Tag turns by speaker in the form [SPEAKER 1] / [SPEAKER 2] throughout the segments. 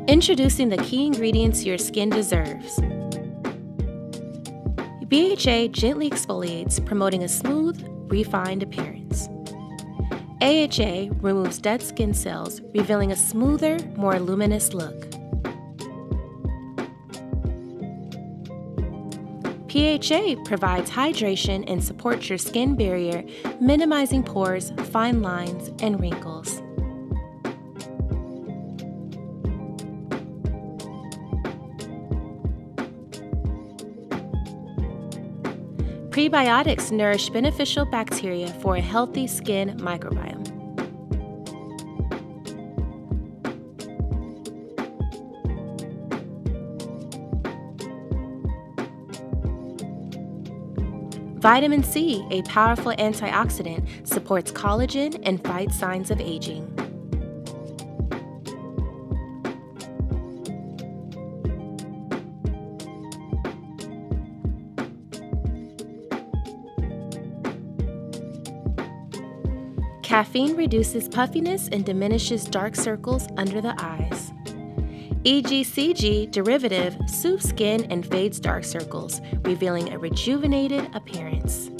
[SPEAKER 1] Introducing the key ingredients your skin deserves. BHA gently exfoliates, promoting a smooth, refined appearance. AHA removes dead skin cells, revealing a smoother, more luminous look. PHA provides hydration and supports your skin barrier, minimizing pores, fine lines, and wrinkles. Prebiotics nourish beneficial bacteria for a healthy skin microbiome. Vitamin C, a powerful antioxidant, supports collagen and fights signs of aging. Caffeine reduces puffiness and diminishes dark circles under the eyes. EGCG Derivative soothes skin and fades dark circles, revealing a rejuvenated appearance.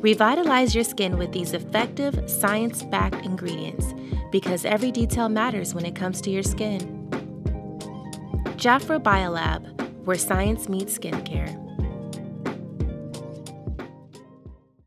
[SPEAKER 1] Revitalize your skin with these effective, science-backed ingredients, because every detail matters when it comes to your skin. JAFRA BioLab, where science meets skincare.